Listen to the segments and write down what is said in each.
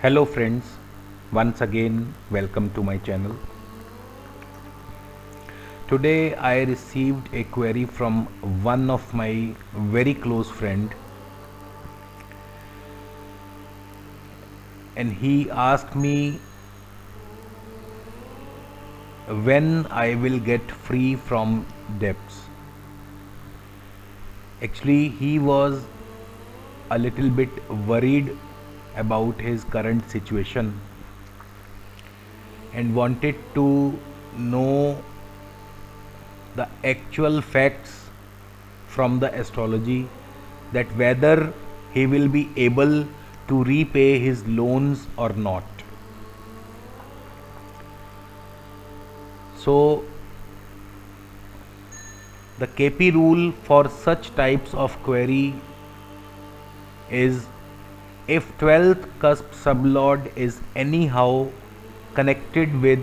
Hello friends, once again welcome to my channel. Today I received a query from one of my very close friend, and he asked me when I will get free from debts. Actually, he was a little bit worried about his current situation and wanted to know the actual facts from the astrology, that whether he will be able to repay his loans or not. So the KP rule for such types of query is, if 12th cusp sublord is anyhow connected with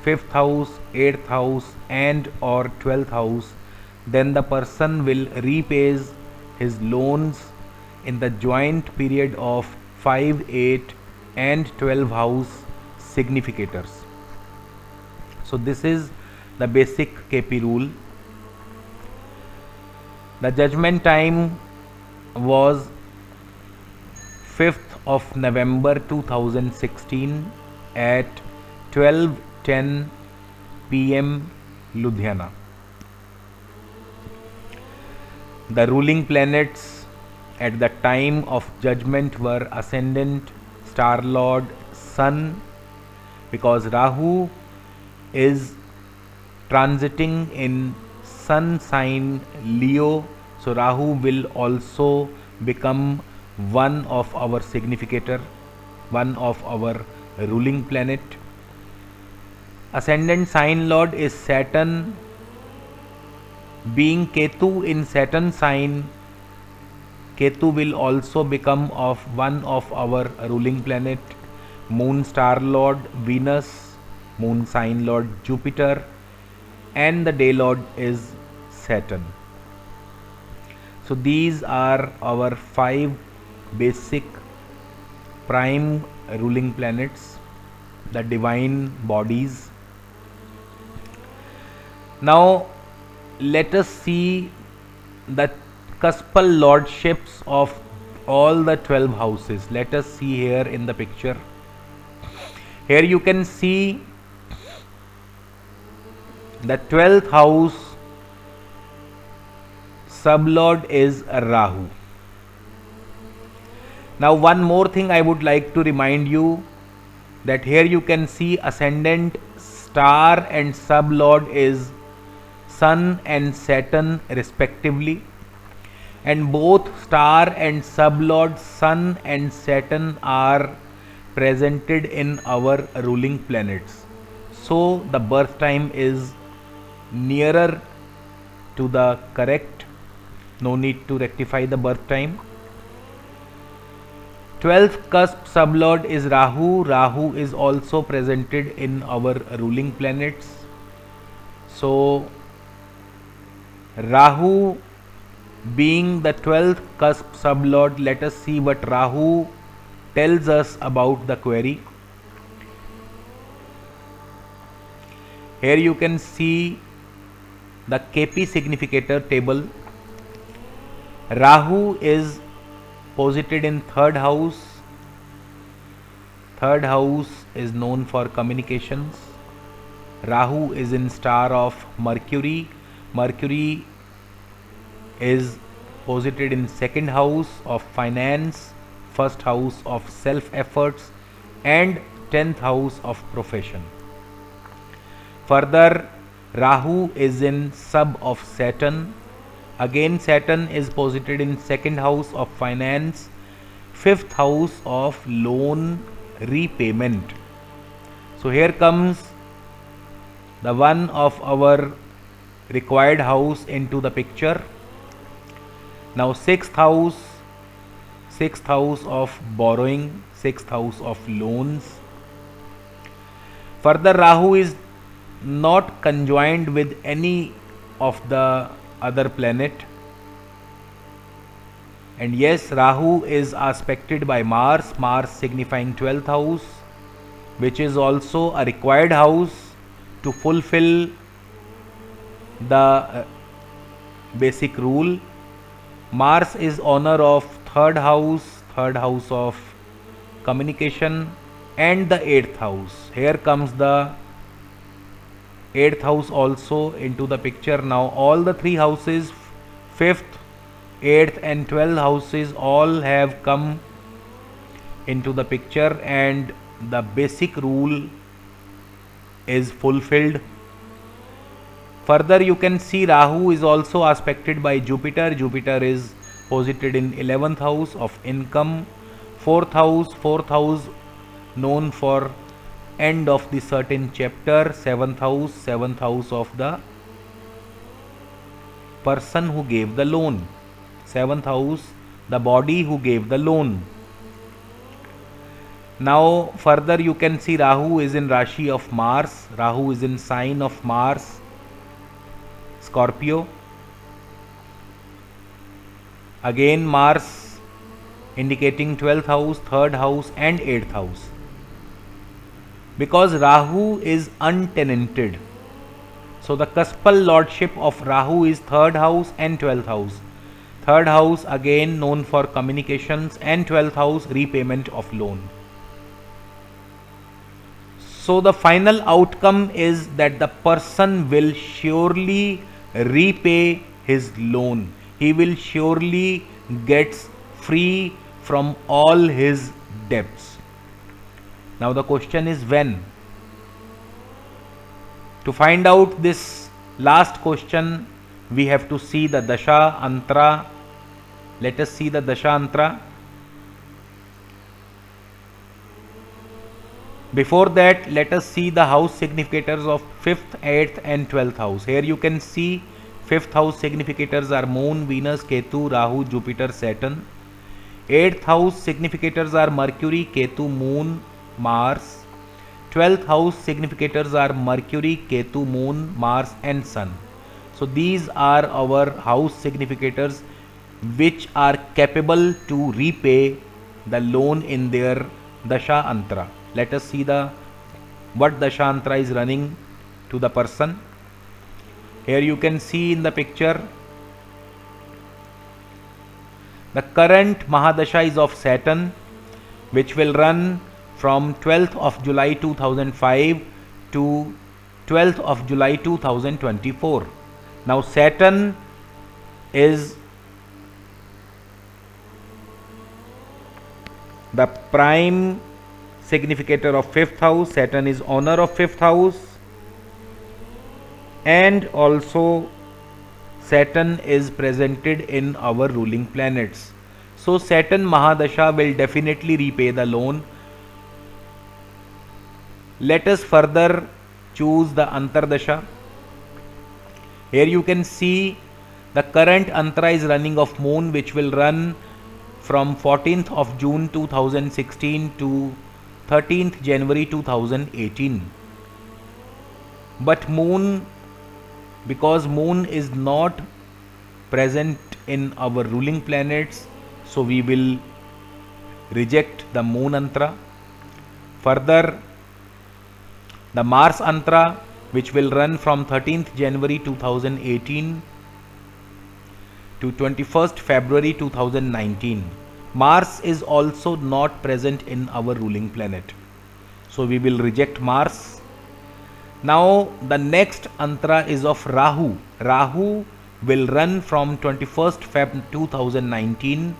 5th house, 8th house and or 12th house, then the person will repay his loans in the joint period of 5, 8 and 12 house significators. So this is the basic KP rule. The judgment time was 5th of November 2016 at 12:10 p.m. Ludhiana. The ruling planets at the time of judgment were ascendant star lord Sun, because Rahu is transiting in Sun sign Leo, so Rahu will also become one of our significator, one of our ruling planet. Ascendant sign lord is Saturn, being Ketu in Saturn sign. Ketu will also become of one of our ruling planet. Moon star lord Venus, moon sign lord Jupiter, and the day lord is Saturn. So these are our 5 basic prime ruling planets, the divine bodies. Now let us see the cuspal lordships of all the 12 houses. Let us see here in the picture. Here you can see the 12th house sublord is Rahu. Now one more thing I would like to remind you, that here you can see ascendant star and sublord is Sun and Saturn respectively, and both star and sublord Sun and Saturn are presented in our ruling planets. So the birth time is nearer to the correct. No need to rectify the birth time. 12th cusp sublord is Rahu. Rahu is also presented in our ruling planets. So Rahu being the 12th cusp sublord, let us see what Rahu tells us about the query. Here you can see the KP significator table. Rahu is posited in 3rd house. 3rd house is known for communications. Rahu is in star of Mercury. Mercury is posited in 2nd house of finance, 1st house of self efforts and 10th house of profession. Further, Rahu is in sub of Saturn. Again Saturn is posited in 2nd house of finance, 5th house of loan repayment. So here comes the one of our required house into the picture. Now 6th house of borrowing, 6th house of loans. Further, Rahu is not conjoined with any of the other planet. And yes, Rahu is aspected by Mars, Mars signifying 12th house, which is also a required house to fulfill the basic rule. Mars is owner of third house of communication, and the 8th house. Here comes the 8th house also into the picture. Now all the three houses, 5th, 8th and 12th houses, all have come into the picture, and the basic rule is fulfilled. Further, you can see Rahu is also aspected by Jupiter. Jupiter is posited in 11th house of income. Fourth house known for end of the certain chapter. Seventh house of the person who gave the loan. Seventh house, the body who gave the loan. Now further you can see Rahu is in Rashi of Mars. Rahu is in sign of Mars, Scorpio. Again Mars indicating 12th house, 3rd house and 8th house. Because Rahu is untenanted, so the cuspal lordship of Rahu is 3rd house and 12th house. 3rd house again known for communications, and 12th house repayment of loan. So the final outcome is that the person will surely repay his loan. He will surely gets free from all his debts. Now the question is when? To find out this last question, we have to see the Dasha Antara. Let us see the Dasha Antara. Before that, let us see the house significators of 5th, 8th and 12th house. Here you can see 5th house significators are Moon, Venus, Ketu, Rahu, Jupiter, Saturn. 8th house significators are Mercury, Ketu, Moon, Mars. 12th house significators are Mercury, Ketu, Moon, Mars and Sun. So these are our house significators which are capable to repay the loan in their Dasha Antara. Let us see what Dasha Antara is running to the person. Here you can see in the picture the current Mahadasha is of Saturn, which will run from 12th of July 2005 to 12th of July 2024. Now Saturn is the prime significator of 5th house. Saturn is owner of 5th house, and also Saturn is presented in our ruling planets. So Saturn Mahadasha will definitely repay the loan. Let us further choose the Antardasha. Here you can see the current Antara is running of Moon, which will run from 14th of June 2016 to 13th January 2018. But Moon, because Moon is not present in our ruling planets, so we will reject the Moon Antara. Further, the Mars Antara, which will run from 13th January 2018 to 21st February 2019. Mars is also not present in our ruling planet, so we will reject Mars. Now the next Antara is of Rahu. Rahu will run from 21st Feb 2019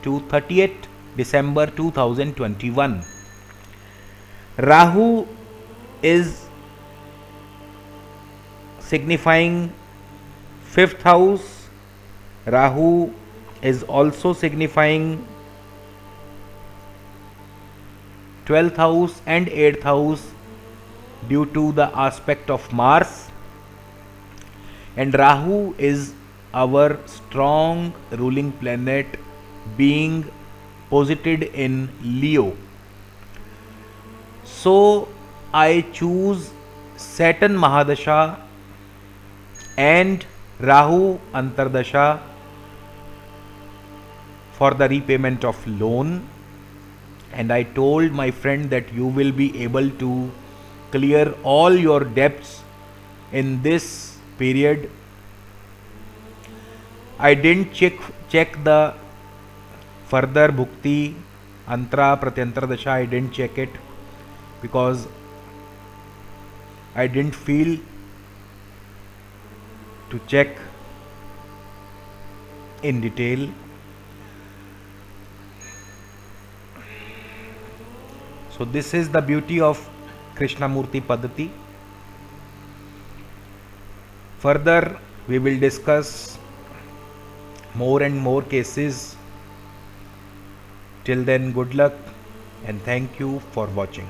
to 30th December 2021. Rahu is signifying 5th house. Rahu is also signifying 12th house and 8th house due to the aspect of Mars, and Rahu is our strong ruling planet being posited in Leo. So I choose Saturn Mahadasha and Rahu Antardasha for the repayment of loan, and I told my friend that you will be able to clear all your debts in this period. I didn't check the further bhukti antra pratyantra dasha. I didn't check it because I didn't feel to check in detail. So this is the beauty of Krishnamurti Paddhati. Further, we will discuss more and more cases. Till then, good luck and thank you for watching.